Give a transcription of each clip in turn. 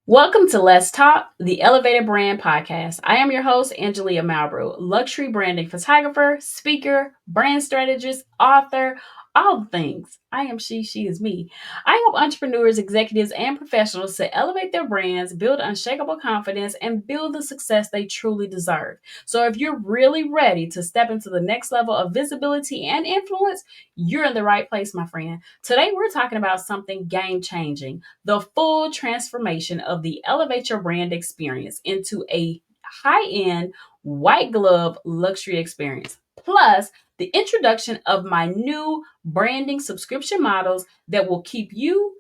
Welcome to Let's Talk, the Elevated Brand Podcast. I am your host, Angelia Malbrew, luxury branding photographer, speaker, brand strategist, author, all the things. I am she is me. I help entrepreneurs, executives, and professionals to elevate their brands, build unshakable confidence, and build the success they truly deserve. So if you're really ready to step into the next level of visibility and influence, you're in the right place, my friend. Today, we're talking about something game changing, the full transformation of the Elevate Your Brand experience into a high end, white glove luxury experience. Plus, the introduction of my new branding subscription models that will keep you,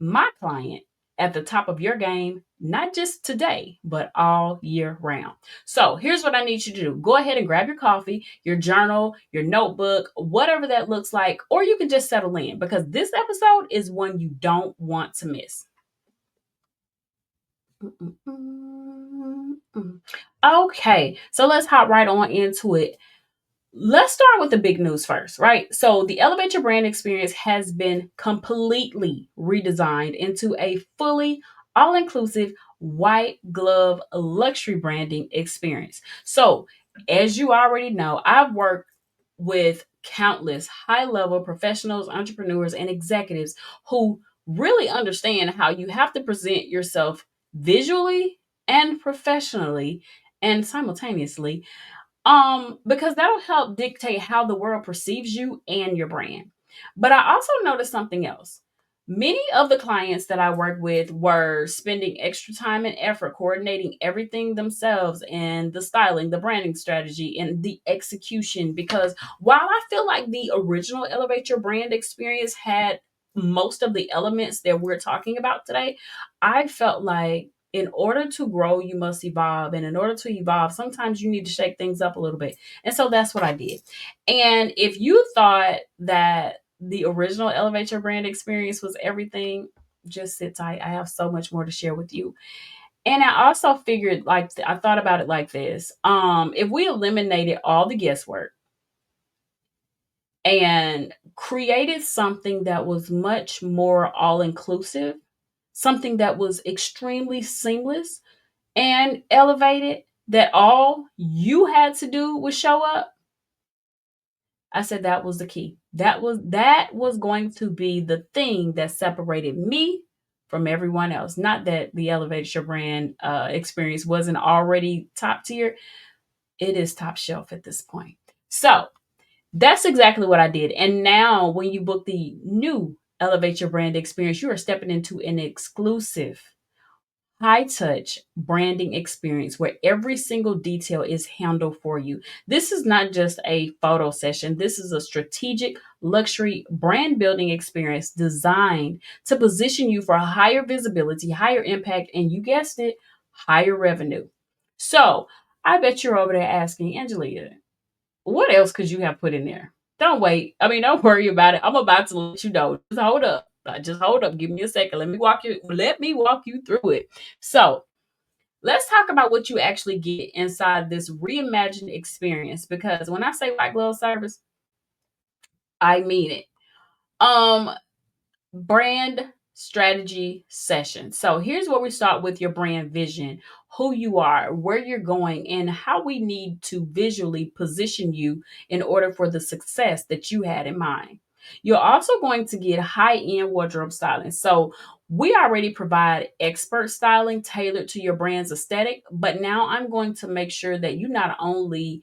my client, at the top of your game, not just today, but all year round. So here's what I need you to do. Go ahead and grab your coffee, your journal, your notebook, whatever that looks like, or you can just settle in because this episode is one you don't want to miss. Okay, so let's hop right on into it. Let's start with the big news first, right? So, the Elevate Your Brand experience has been completely redesigned into a fully all inclusive white glove luxury branding experience. So, as you already know, I've worked with countless high level professionals, entrepreneurs, and executives who really understand how you have to present yourself visually and professionally and simultaneously, because that'll help dictate how the world perceives you and your brand. But I also noticed something else. Many of the clients that I worked with were spending extra time and effort coordinating everything themselves, and the styling, the branding strategy, and the execution. Because while I feel like the original Elevate Your Brand experience had most of the elements that we're talking about today, I felt like in order to grow, you must evolve. And in order to evolve, sometimes you need to shake things up a little bit. And so that's what I did. And if you thought that the original Elevate Your Brand experience was everything, just sit tight. I have so much more to share with you. And I also figured, like, I thought about it like this. If we eliminated all the guesswork and created something that was much more all inclusive, something that was extremely seamless and elevated, that all you had to do was show up, I said that was the key. That was going to be the thing that separated me from everyone else. Not that the Elevate Your Brand experience wasn't already top tier. It is top shelf at this point. So that's exactly what I did. And now when you book the new Elevate Your Brand experience, you are stepping into an exclusive high touch branding experience where every single detail is handled for you. This is not just a photo session. This is a strategic luxury brand building experience designed to position you for higher visibility, higher impact, and you guessed it, higher revenue. So I bet you're over there asking, Angelia, what else could you have put in there? Don't wait. I mean, don't worry about it. I'm about to let you know. Just hold up. Just hold up. Give me a second. Let me walk you through it. So let's talk about what you actually get inside this reimagined experience. Because when I say white glove service, I mean it. Um, Brand strategy session. So here's where we start with your brand vision, who you are, where you're going, and how we need to visually position you in order for the success that you had in mind. You're also going to get high end wardrobe styling. So we already provide expert styling tailored to your brand's aesthetic, but now I'm going to make sure that you not only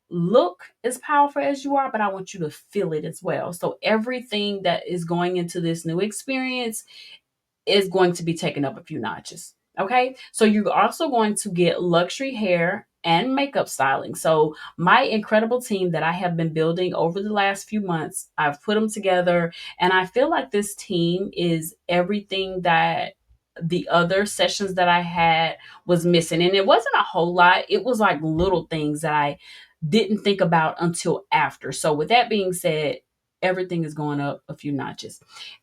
look as powerful as you are, but I want you to feel it as well. So everything that is going into this new experience is going to be taken up a few notches. Okay. So you're also going to get luxury hair and makeup styling. So my incredible team that I have been building over the last few months, I've put them together, and I feel like this team is everything that the other sessions that I had was missing. And it wasn't a whole lot. It was like little things that I didn't think about until after. So with that being said, everything is going up a few notches.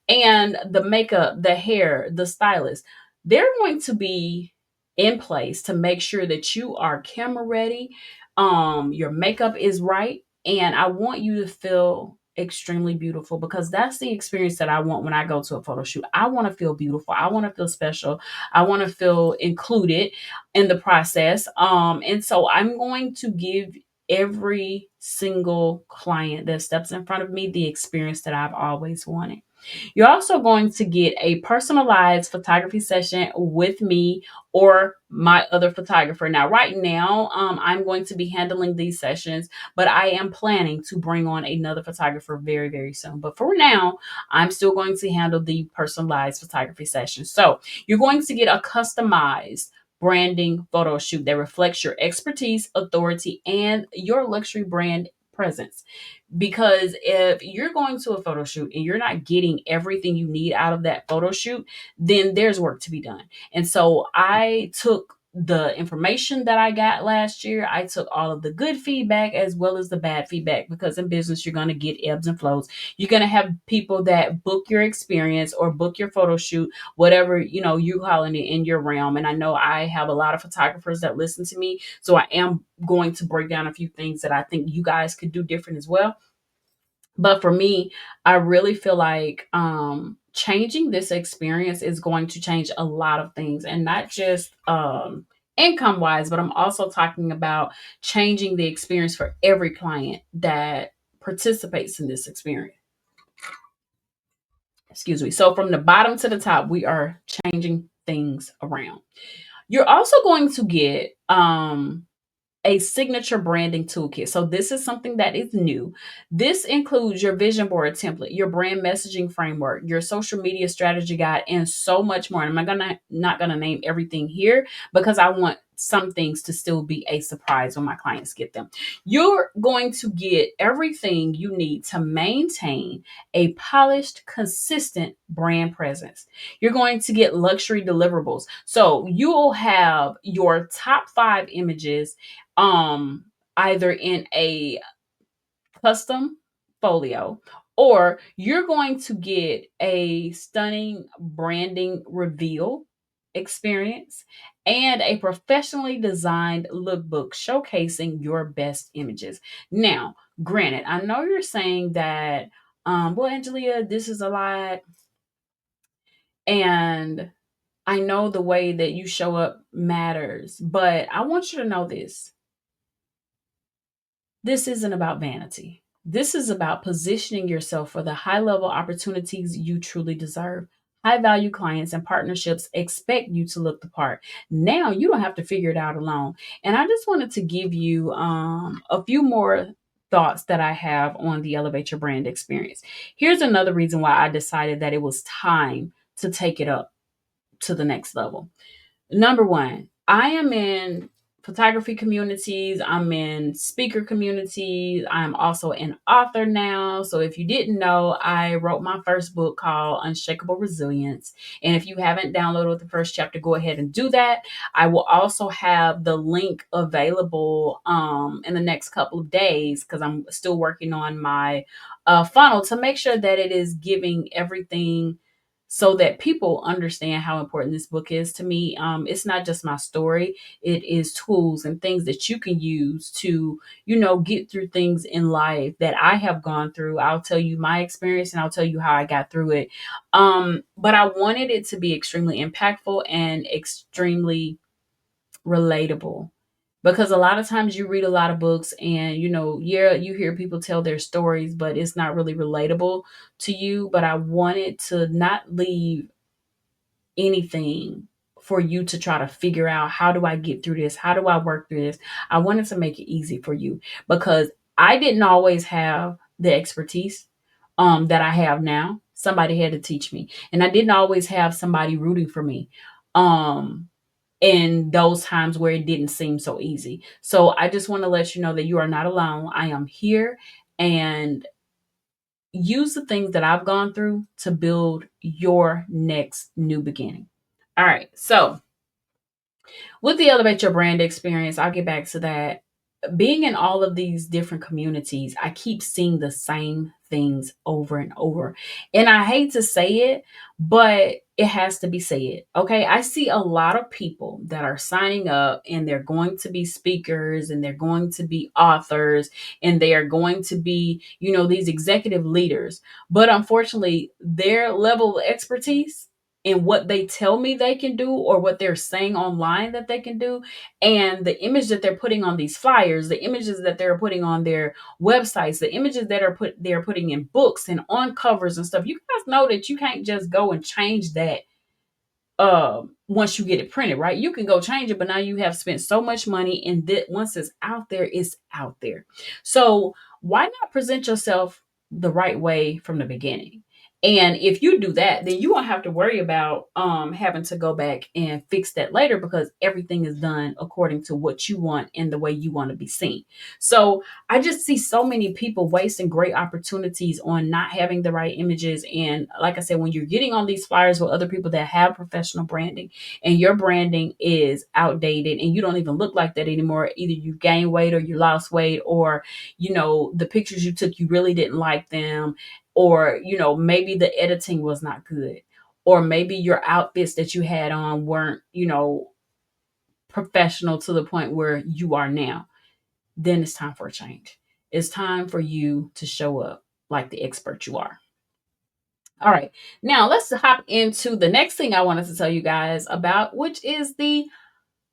And the makeup, the hair, the stylist, they're going to be in place to make sure that you are camera ready. Your makeup is right. And I want you to feel extremely beautiful, because that's the experience that I want when I go to a photo shoot. I want to feel beautiful. I want to feel special. I want to feel included in the process. And so I'm going to give every single client that steps in front of me the experience that I've always wanted. You're also going to get a personalized photography session with me or my other photographer. Now, right now, I'm going to be handling these sessions, but I am planning to bring on another photographer very, very soon. But for now, I'm still going to handle the personalized photography session. So you're going to get a customized branding photo shoot that reflects your expertise, authority, and your luxury brand presence. Because if you're going to a photo shoot and you're not getting everything you need out of that photo shoot, then there's work to be done. And so I took the information that I got last year, I took all of the good feedback as well as the bad feedback, because in business, you're going to get ebbs and flows. You're going to have people that book your experience or book your photo shoot, whatever, you calling it in your realm. And I know I have a lot of photographers that listen to me. So I am going to break down a few things that I think you guys could do different as well. But for me, I really feel like changing this experience is going to change a lot of things, and not just income wise, but I'm also talking about changing the experience for every client that participates in this experience. Excuse me. So from the bottom to the top, we are changing things around. You're also going to get a signature branding toolkit. So this is something that is new. This includes your vision board template, your brand messaging framework, your social media strategy guide, and so much more. And I'm not gonna name everything here because I want some things to still be a surprise when my clients get them. You're going to get everything you need to maintain a polished, consistent brand presence. You're going to get luxury deliverables. So you'll have your top 5 images either in a custom folio, or you're going to get a stunning branding reveal experience and a professionally designed lookbook showcasing your best images. Now, granted, I know you're saying that well, Angelia, this is a lot, and I know the way that you show up matters, but I want you to know this. This isn't about vanity. This is about positioning yourself for the high level opportunities you truly deserve. High value clients and partnerships expect you to look the part. Now you don't have to figure it out alone. And I just wanted to give you a few more thoughts that I have on the Elevate Your Brand experience. Here's another reason why I decided that it was time to take it up to the next level. Number one, I am in photography communities, I'm in speaker communities, I'm also an author now. So if you didn't know, I wrote my first book called Unshakable Resilience. And if you haven't downloaded the first chapter, go ahead and do that. I will also have the link available in the next couple of days, because I'm still working on my funnel to make sure that it is giving everything so that people understand how important this book is to me. It's not just my story, it is tools and things that you can use to, get through things in life that I have gone through. I'll tell you my experience and I'll tell you how I got through it. But I wanted it to be extremely impactful and extremely relatable, because a lot of times you read a lot of books and yeah, you hear people tell their stories, but it's not really relatable to you. But I wanted to not leave anything for you to try to figure out, how do I get through this, how do I work through this. I wanted to make it easy for you, because I didn't always have the expertise that I have now. Somebody had to teach me, and I didn't always have somebody rooting for me um in those times where it didn't seem so easy. So I just want to let you know that you are not alone. I am here, and use the things that I've gone through to build your next new beginning. All right. So with the Elevate Your Brand experience, I'll get back to that. Being in all of these different communities, I keep seeing the same things over and over. And I hate to say it, but it has to be said. Okay. I see a lot of people that are signing up and they're going to be speakers and they're going to be authors and they are going to be, these executive leaders. But unfortunately, their level of expertise in what they tell me they can do or what they're saying online that they can do, and the image that they're putting on these flyers, the images that they're putting on their websites, the images that they're putting in books and on covers and stuff. You guys know that you can't just go and change that once you get it printed, right? You can go change it, but now you have spent so much money, and that once it's out there, it's out there. So why not present yourself the right way from the beginning? And if you do that, then you won't have to worry about having to go back and fix that later, because everything is done according to what you want and the way you want to be seen. So I just see so many people wasting great opportunities on not having the right images. And like I said, when you're getting on these flyers with other people that have professional branding and your branding is outdated and you don't even look like that anymore, either you gain weight or you lost weight, or, the pictures you took, you really didn't like them, or, maybe the editing was not good, or maybe your outfits that you had on weren't, professional to the point where you are now, then it's time for a change. It's time for you to show up like the expert you are. All right. Now let's hop into the next thing I wanted to tell you guys about, which is the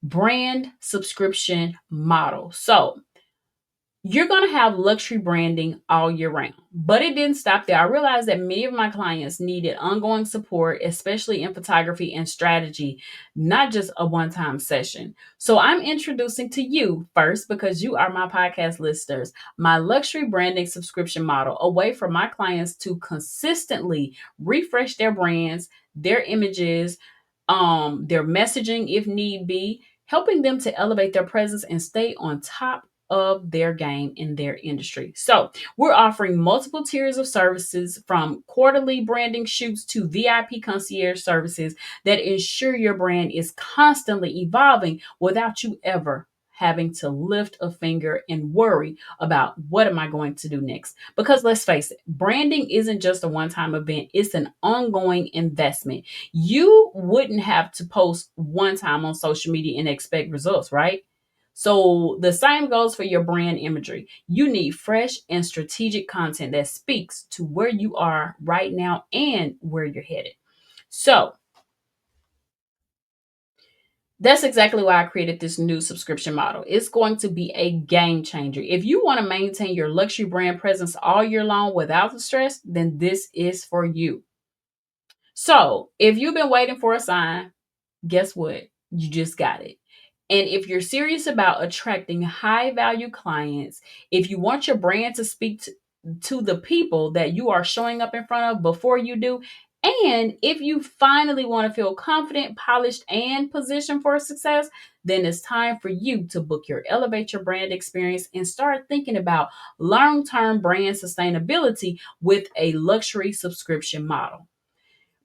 brand subscription model. So you're going to have luxury branding all year round. But it didn't stop there. I realized that many of my clients needed ongoing support, especially in photography and strategy, not just a one time session. So I'm introducing to you first, because you are my podcast listeners, my luxury branding subscription model, a way for my clients to consistently refresh their brands, their images, their messaging if need be, helping them to elevate their presence and stay on top of their game in their industry. So, we're offering multiple tiers of services, from quarterly branding shoots to VIP concierge services that ensure your brand is constantly evolving without you ever having to lift a finger and worry about what am I going to do next. Because let's face it, branding isn't just a one-time event, it's an ongoing investment. You wouldn't have to post one time on social media and expect results, right? So the same goes for your brand imagery. You need fresh and strategic content that speaks to where you are right now and where you're headed. So that's exactly why I created this new subscription model. It's going to be a game changer. If you want to maintain your luxury brand presence all year long without the stress, then this is for you. So if you've been waiting for a sign, guess what? You just got it. And if you're serious about attracting high value clients, if you want your brand to speak to the people that you are showing up in front of before you do, and if you finally want to feel confident, polished, and positioned for success, then it's time for you to book your Elevate Your Brand experience and start thinking about long term brand sustainability with a luxury subscription model.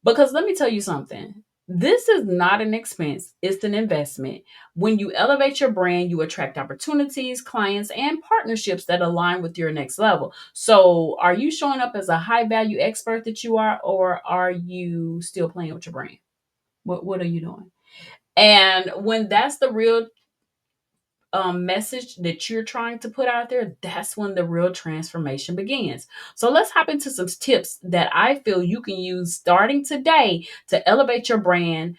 Because let me tell you something. This is not an expense, it's an investment. When you elevate your brand, you attract opportunities, clients, and partnerships that align with your next level. So, are you showing up as a high value expert that you are, or are you still playing with your brand? What are you doing? And when that's the real message that you're trying to put out there, that's when the real transformation begins. So let's hop into some tips that I feel you can use starting today to elevate your brand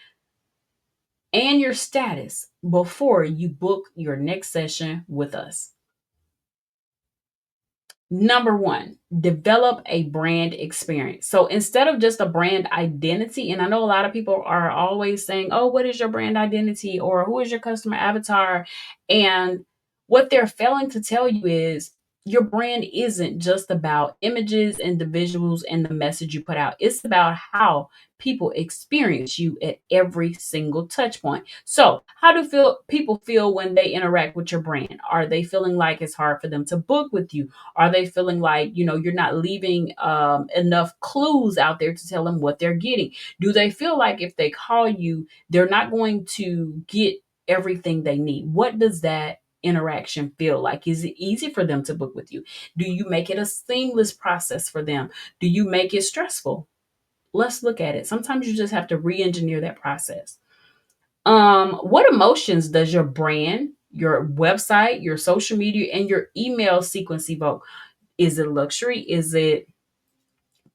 and your status before you book your next session with us. Number one, develop a brand experience. So instead of just a brand identity, and I know a lot of people are always saying, oh, what is your brand identity? Or who is your customer avatar? And what they're failing to tell you is your brand isn't just about images and the visuals and the message you put out. It's about how people experience you at every single touch point. So, how do people feel when they interact with your brand? Are they feeling like it's hard for them to book with you? Are they feeling like, you're not leaving enough clues out there to tell them what they're getting? Do they feel like if they call you, they're not going to get everything they need? What does that interaction feel like? Is it easy for them to book with you? Do you make it a seamless process for them? Do you make it stressful? Let's look at it. Sometimes you just have to re-engineer that process. What emotions does your brand, your website, your social media, and your email sequence evoke? Is it luxury? Is it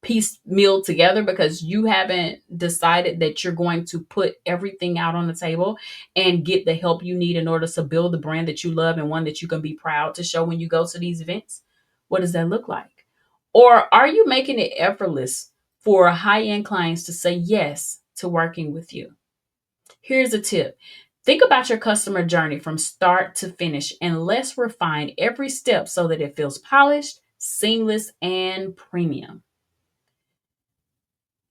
piecemeal together because you haven't decided that you're going to put everything out on the table and get the help you need in order to build the brand that you love and one that you can be proud to show when you go to these events? What does that look like? Or are you making it effortless for high end clients to say yes to working with you? Here's a tip. Think about your customer journey from start to finish and let's refine every step so that it feels polished, seamless, and premium.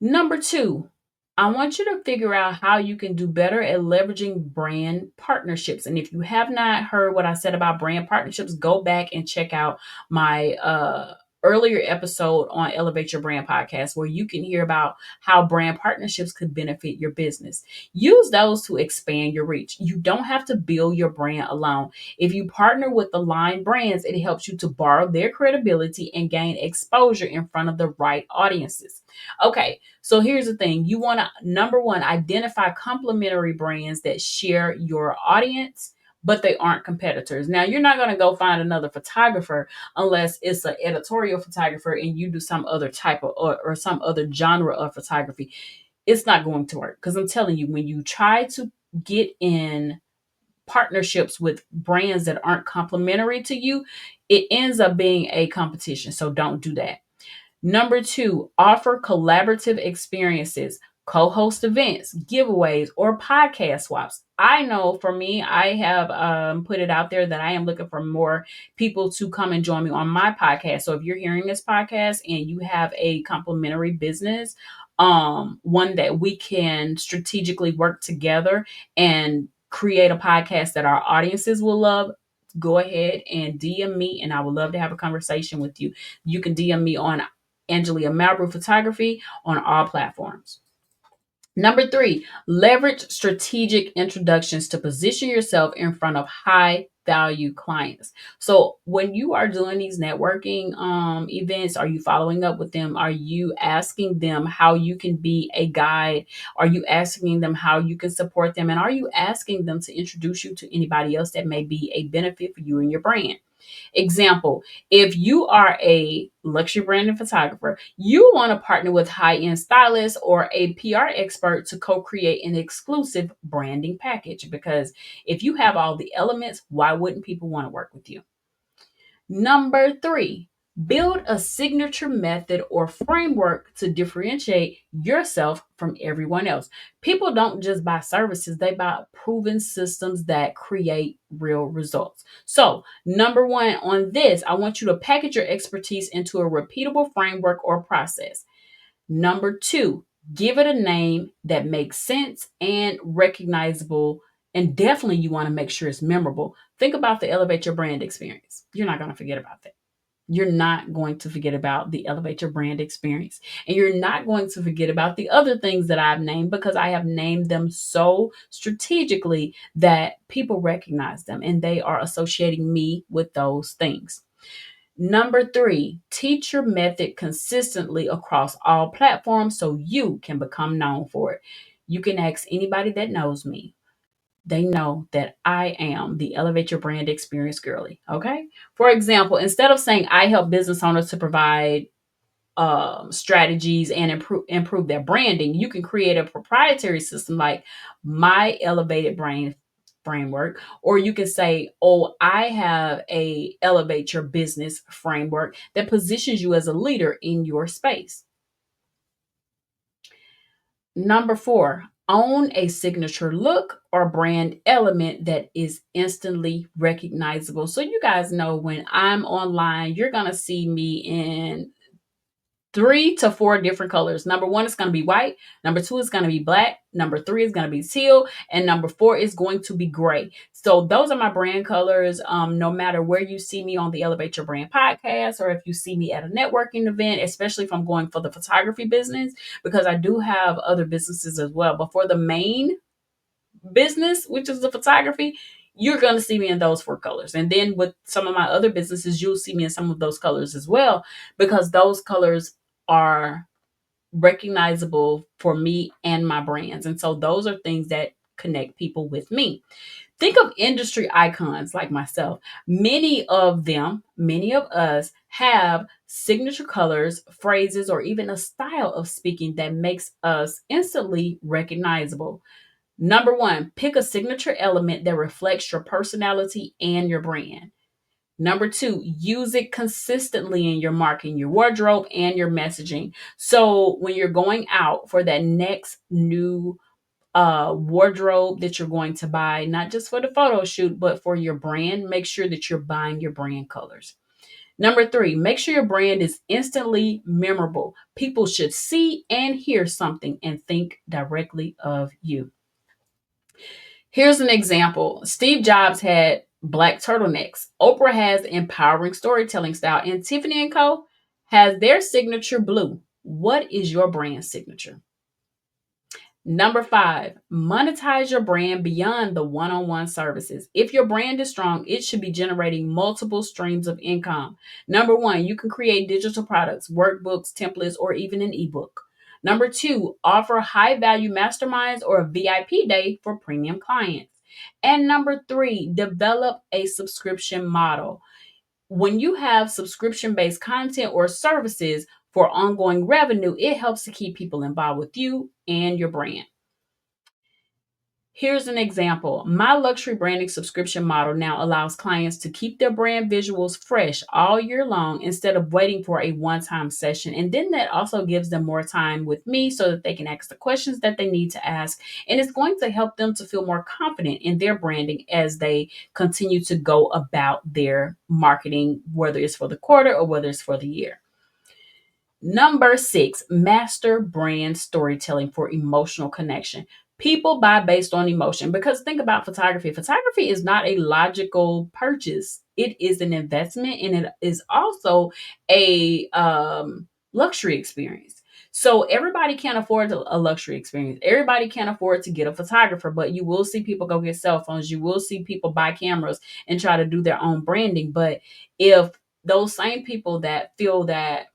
Number two, I want you to figure out how you can do better at leveraging brand partnerships. And if you have not heard what I said about brand partnerships, go back and check out my earlier episode on Elevate Your Brand podcast, where you can hear about how brand partnerships could benefit your business. Use those to expand your reach. You don't have to build your brand alone. If you partner with aligned brands, it helps you to borrow their credibility and gain exposure in front of the right audiences. Okay, so here's the thing. You want to, number one, identify complementary brands that share your audience, but they aren't competitors. Now, you're not going to go find another photographer unless it's an editorial photographer and you do some other type of or some other genre of photography. It's not going to work because I'm telling you, when you try to get in partnerships with brands that aren't complementary to you, it ends up being a competition. So don't do that. Number two, offer collaborative experiences, co host events, giveaways, or podcast swaps. I know for me, I have put it out there that I am looking for more people to come and join me on my podcast. So if you're hearing this podcast and you have a complimentary business, one that we can strategically work together and create a podcast that our audiences will love, go ahead and DM me and I would love to have a conversation with you. You can DM me on Angelia Malbrew Photography on all platforms. Number three, leverage strategic introductions to position yourself in front of high value clients. So when you are doing these networking events, are you following up with them? Are you asking them how you can be a guide? Are you asking them how you can support them? And are you asking them to introduce you to anybody else that may be a benefit for you and your brand? Example, if you are a luxury branding photographer, you want to partner with high-end stylists or a PR expert to co-create an exclusive branding package. Because if you have all the elements, why wouldn't people want to work with you? Number three, build a signature method or framework to differentiate yourself from everyone else. People don't just buy services, they buy proven systems that create real results. So, number one on this, I want you to package your expertise into a repeatable framework or process. Number two, give it a name that makes sense and recognizable. And definitely, you want to make sure it's memorable. Think about the Elevate Your Brand experience. You're not going to forget about that. You're not going to forget about the Elevate Your Brand experience. And you're not going to forget about the other things that I've named because I have named them so strategically that people recognize them and they are associating me with those things. Number three, teach your method consistently across all platforms so you can become known for it. You can ask anybody that knows me. They know that I am the Elevate Your Brand Experience girly. Okay. For example, instead of saying I help business owners to provide strategies and improve their branding, you can create a proprietary system like my elevated brand framework, or you can say, oh, I have a elevate your business framework that positions you as a leader in your space. Number four, own a signature look or brand element that is instantly recognizable. So you guys know when I'm online, you're going to see me in 3 to 4 different colors. Number one is going to be white. Number two is going to be black. Number three is going to be teal. And number four is going to be gray. So those are my brand colors. No matter where you see me on the Elevate Your Brand podcast, or if you see me at a networking event, especially if I'm going for the photography business, because I do have other businesses as well. But for the main business, which is the photography, you're going to see me in those four colors. And then with some of my other businesses, you'll see me in some of those colors as well, because those colors are recognizable for me and my brands. And so those are things that connect people with me. Think of industry icons like myself. Many of us have signature colors, phrases, or even a style of speaking that makes us instantly recognizable. Number one, pick a signature element that reflects your personality and your brand. Number two, use it consistently in your marketing, your wardrobe, and your messaging. So when you're going out for that next new wardrobe that you're going to buy, not just for the photo shoot, but for your brand, make sure that you're buying your brand colors. Number three, make sure your brand is instantly memorable. People should see and hear something and think directly of you. Here's an example. Steve Jobs had black turtlenecks. Oprah has empowering storytelling style, and Tiffany and Co. has their signature blue. What is your brand signature? Number five, monetize your brand beyond the one-on-one services. If your brand is strong, it should be generating multiple streams of income. Number one, you can create digital products, workbooks, templates, or even an ebook. Number two, offer high value masterminds or a VIP day for premium clients. And number three, develop a subscription model. When you have subscription based content or services for ongoing revenue, it helps to keep people involved with you and your brand. Here's an example. My luxury branding subscription model now allows clients to keep their brand visuals fresh all year long instead of waiting for a one time session. And then that also gives them more time with me so that they can ask the questions that they need to ask. And it's going to help them to feel more confident in their branding as they continue to go about their marketing, whether it's for the quarter or whether it's for the year. Number six, master brand storytelling for emotional connection. People buy based on emotion, because think about photography. Photography is not a logical purchase. It is an investment, and it is also a luxury experience. So everybody can't afford a luxury experience. Everybody can't afford to get a photographer, but you will see people go get cell phones. You will see people buy cameras and try to do their own branding. But if those same people that feel that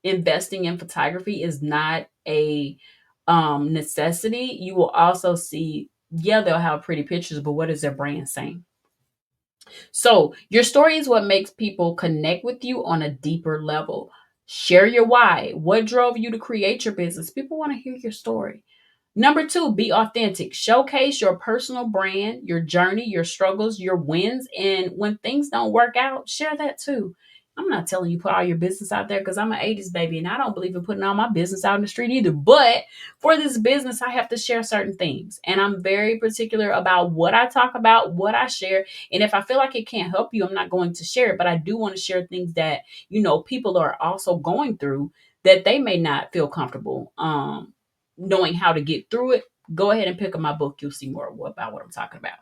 investing in photography is not a necessity, you will also see, yeah, they'll have pretty pictures, but what is their brand saying? So your story is what makes people connect with you on a deeper level. Share your why. What drove you to create your business? People want to hear your story. Number two, be authentic. Showcase your personal brand, your journey, your struggles, your wins. And when things don't work out, share that too. I'm not telling you put all your business out there, because I'm an 80s baby and I don't believe in putting all my business out in the street either. But for this business, I have to share certain things. And I'm very particular about what I talk about, what I share. And if I feel like it can't help you, I'm not going to share it. But I do want to share things that, people are also going through that they may not feel comfortable knowing how to get through it. Go ahead and pick up my book. You'll see more about what I'm talking about.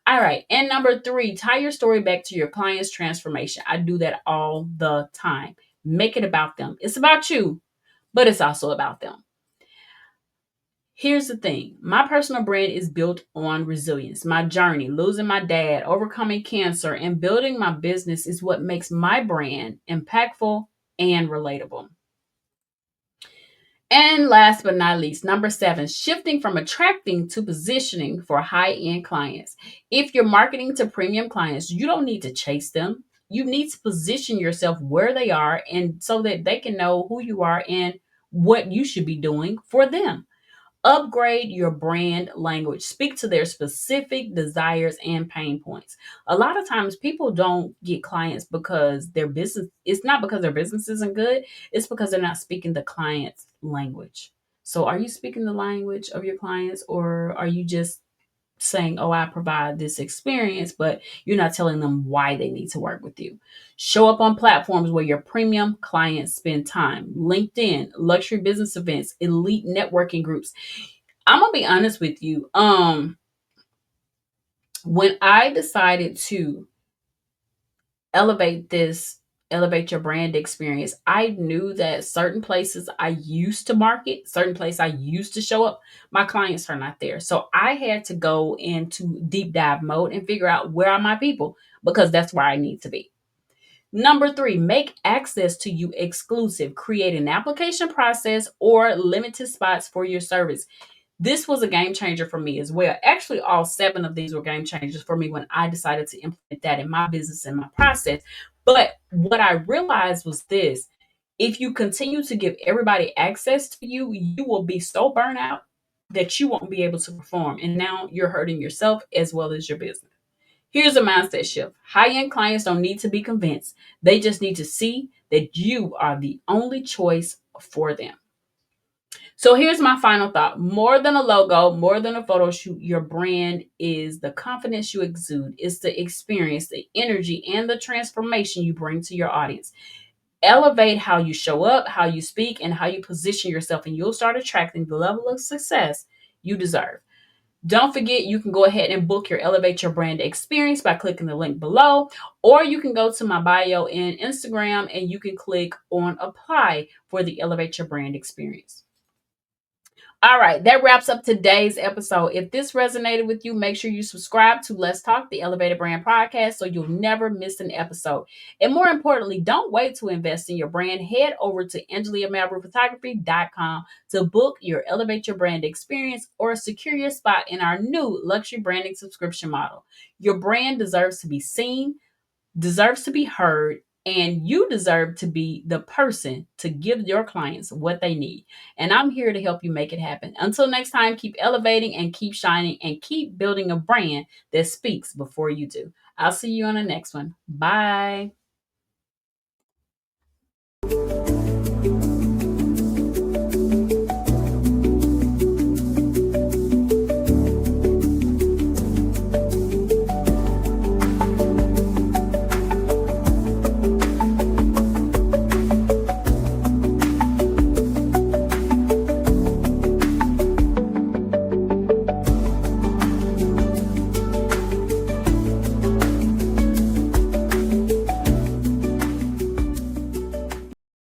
All right. And number three, tie your story back to your client's transformation. I do that all the time. Make it about them. It's about you, but it's also about them. Here's the thing. My personal brand is built on resilience. My journey, losing my dad, overcoming cancer, and building my business is what makes my brand impactful and relatable. And last but not least, number seven, shifting from attracting to positioning for high end clients. If you're marketing to premium clients, you don't need to chase them. You need to position yourself where they are, and so that they can know who you are and what you should be doing for them. Upgrade your brand language. Speak to their specific desires and pain points. A lot of times people don't get clients because their business, it's not because their business isn't good, it's because they're not speaking the client's language. So are you speaking the language of your clients, or are you just saying, oh, I provide this experience, but you're not telling them why they need to work with you? Show up on platforms where your premium clients spend time. LinkedIn, luxury business events, elite networking groups. I'm gonna be honest with you. When I decided to elevate this elevate your brand experience. I knew that certain places I used to market, certain place I used to show up, my clients are not there. So I had to go into deep dive mode and figure out where are my people, because that's where I need to be. Number three, make access to you exclusive. Create an application process or limited spots for your service. This was a game changer for me as well. Actually, all seven of these were game changers for me when I decided to implement that in my business and my process. But what I realized was this: if you continue to give everybody access to you, you will be so burnt out that you won't be able to perform. And now you're hurting yourself as well as your business. Here's a mindset shift: high end clients don't need to be convinced, they just need to see that you are the only choice for them. So here's my final thought: more than a logo, more than a photo shoot, your brand is the confidence you exude, it's the experience, the energy, and the transformation you bring to your audience. Elevate how you show up, how you speak, and how you position yourself, and you'll start attracting the level of success you deserve. Don't forget, you can go ahead and book your Elevate Your Brand experience by clicking the link below, or you can go to my bio in Instagram and you can click on apply for the Elevate Your Brand experience. All right, that wraps up today's episode. If this resonated with you, make sure you subscribe to Let's Talk, the Elevated Brand Podcast, so you'll never miss an episode. And more importantly, don't wait to invest in your brand. Head over to AngeliaMalbrewPhotography.com to book your Elevate Your Brand experience or secure your spot in our new luxury branding subscription model. Your brand deserves to be seen, deserves to be heard, and you deserve to be the person to give your clients what they need. And I'm here to help you make it happen. Until next time, keep elevating and keep shining and keep building a brand that speaks before you do. I'll see you on the next one. Bye.